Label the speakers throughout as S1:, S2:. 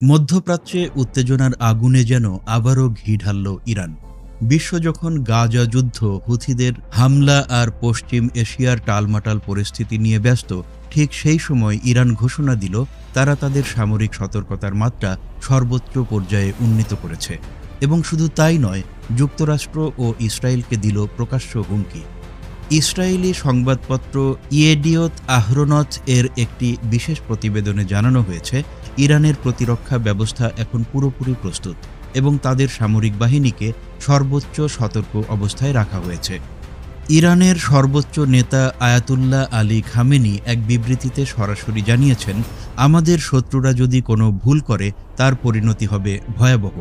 S1: মধ্যপ্রাচ্যে উত্তেজনার আগুনে যেন আবারও ঘি ঢালল ইরান। বিশ্ব যখন গাজা যুদ্ধ, হুথিদের হামলা আর পশ্চিম এশিয়ার টালমাটাল পরিস্থিতি নিয়ে ব্যস্ত, ঠিক সেই সময় ইরান ঘোষণা দিল তারা তাদের সামরিক সতর্কতার মাত্রা সর্বোচ্চ পর্যায়ে উন্নীত করেছে। এবং শুধু তাই নয়, যুক্তরাষ্ট্র ও ইসরায়েলকে দিল প্রকাশ্য হুমকি। ইসরায়েলি সংবাদপত্র ইয়েডিওত আহরোনথ এর একটি বিশেষ প্রতিবেদনে জানানো হয়েছে, ইরানের প্রতিরক্ষা ব্যবস্থা এখন পুরোপুরি প্রস্তুত এবং তাদের সামরিক বাহিনীকে সর্বোচ্চ সতর্ক অবস্থায় রাখা হয়েছে। ইরানের সর্বোচ্চ নেতা আয়াতুল্লাহ আলী খামেনি এক বিবৃতিতে সরাসরি জানিয়েছেন, আমাদের শত্রুরা যদি কোনো ভুল করে তার পরিণতি হবে ভয়াবহ।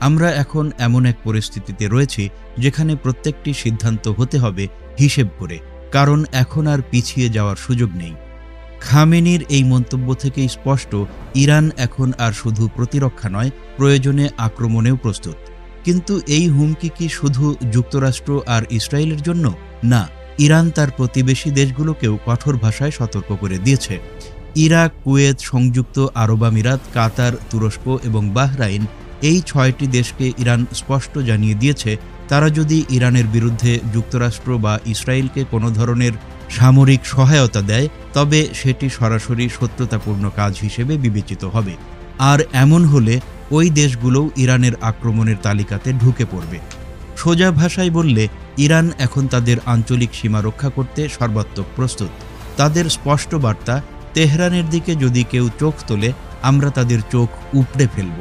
S1: আমরা এখন এমন এক পরিস্থিতিতে রয়েছি যেখানে প্রত্যেকটি সিদ্ধান্ত হতে হবে হিসেব করে, কারণ এখন আর পিছিয়ে যাওয়ার সুযোগ নেই। খামেনির এই মন্তব্য থেকেই স্পষ্ট, ইরান এখন আর শুধু প্রতিরক্ষা নয়, প্রয়োজনে আক্রমণেও প্রস্তুত। কিন্তু এই হুমকি কি শুধু যুক্তরাষ্ট্র আর ইসরায়েলের জন্য? না, ইরান তার প্রতিবেশী দেশগুলোকেও কঠোর ভাষায় সতর্ক করে দিয়েছে। ইরাক, কুয়েত, সংযুক্ত আরব আমিরাত, কাতার, তুরস্ক এবং বাহরাইন, এই ৬টি দেশকে ইরান স্পষ্ট জানিয়ে দিয়েছে, তারা যদি ইরানের বিরুদ্ধে যুক্তরাষ্ট্র বা ইসরায়েলকে কোনো ধরনের সামরিক সহায়তা দেয়, তবে সেটি সরাসরি শত্রুতাপূর্ণ কাজ হিসেবে বিবেচিত হবে। আর এমন হলে ওই দেশগুলোও ইরানের আক্রমণের তালিকাতে ঢুকে পড়বে। সোজা ভাষায় বললে, ইরান এখন তাদের আঞ্চলিক সীমা রক্ষা করতে সর্বাত্মক প্রস্তুত। তাদের স্পষ্ট বার্তা, তেহরানের দিকে যদি কেউ চোখ তোলে, আমরা তাদের চোখ উপড়ে ফেলব।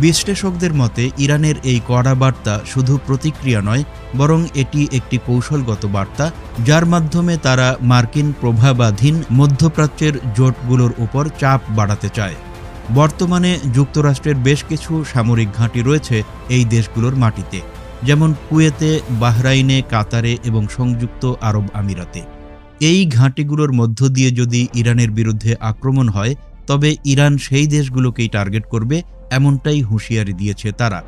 S1: বিশ্লেষকদের মতে, ইরানের এই কড়া বার্তা শুধু প্রতিক্রিয়া নয়, বরং এটি একটি কৌশলগত বার্তা, যার মাধ্যমে তারা মার্কিন প্রভাবাধীন মধ্যপ্রাচ্যের জোটগুলোর উপর চাপ বাড়াতে চায়। বর্তমানে যুক্তরাষ্ট্রের বেশ কিছু সামরিক ঘাঁটি রয়েছে এই দেশগুলোর মাটিতে, যেমন কুয়েতে, বাহরাইনে, কাতারে এবং সংযুক্ত আরব আমিরাতে। এই ঘাঁটিগুলোর মধ্য দিয়ে যদি ইরানের বিরুদ্ধে আক্রমণ হয়, তবে ইরান সেই দেশগুলোকেই টার্গেট করবে, এমনটাই হুঁশিয়ারি দিয়েছে তারা।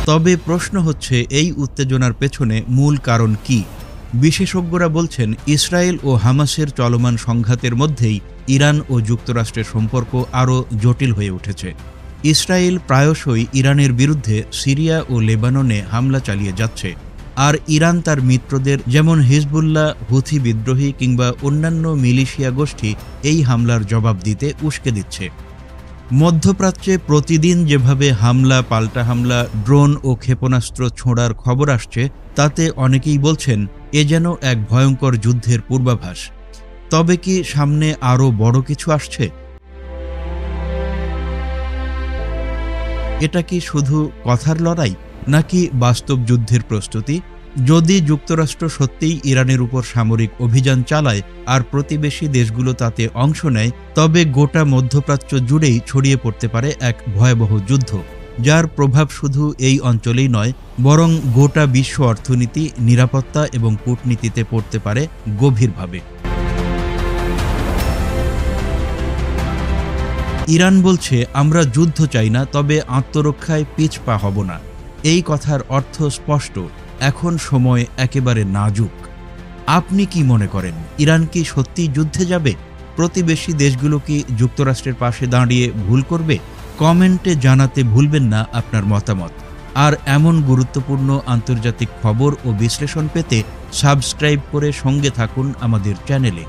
S1: তবে প্রশ্ন হচ্ছে, এই উত্তেজনার পেছনে মূল কারণ কি? বিশেষজ্ঞরা বলছেন, ইসরায়েল ও হামাসের চলমান সংঘাতের মধ্যেই ইরান ও যুক্তরাষ্ট্রের সম্পর্ক আরও জটিল হয়ে উঠেছে। ইসরায়েল প্রায়শই ইরানের বিরুদ্ধে সিরিয়া ও লেবাননে হামলা চালিয়ে যাচ্ছে, আর ইরান তার মিত্রদের যেমন হিজবুল্লাহ, হুথি বিদ্রোহী কিংবা অন্যান্য মিলিশিয়া গোষ্ঠী এই হামলার জবাব দিতে উস্কে দিচ্ছে। মধ্যপ্রাচ্যে প্রতিদিন যেভাবে হামলা, পাল্টা হামলা, ড্রোন ও ক্ষেপণাস্ত্র ছোঁড়ার খবর আসছে, তাতে অনেকেই বলছেন এ যেন এক ভয়ঙ্কর যুদ্ধের পূর্বাভাস। তবে কি সামনে আরও বড় কিছু আসছে? এটা কি শুধু কথার লড়াই, নাকি বাস্তব যুদ্ধের প্রস্তুতি? যদি যুক্তরাষ্ট্র সত্যিই ইরানের উপর সামরিক অভিযান চালায় আর প্রতিবেশী দেশগুলো তাতে অংশ নেয়, তবে গোটা মধ্যপ্রাচ্য জুড়েই ছড়িয়ে পড়তে পারে এক ভয়াবহ যুদ্ধ, যার প্রভাব শুধু এই অঞ্চলেই নয়, বরং গোটা বিশ্ব অর্থনীতি, নিরাপত্তা এবং কূটনীতিতে পড়তে পারে গভীরভাবে। ইরান বলছে, আমরা যুদ্ধ চাই না, তবে আত্মরক্ষায় পিছপা হব না। এই কথার অর্থ স্পষ্ট, এখন সময় একেবারে নাজুক। আপনি কি মনে করেন, ইরান কি সত্যিই যুদ্ধে যাবে? প্রতিবেশী দেশগুলো কি যুক্তরাষ্ট্রের পাশে দাঁড়িয়ে ভুল করবে? কমেন্টে জানাতে ভুলবেন না আপনার মতামত। আর এমন গুরুত্বপূর্ণ আন্তর্জাতিক খবর ও বিশ্লেষণ পেতে সাবস্ক্রাইব করে সঙ্গে থাকুন আমাদের চ্যানেলে।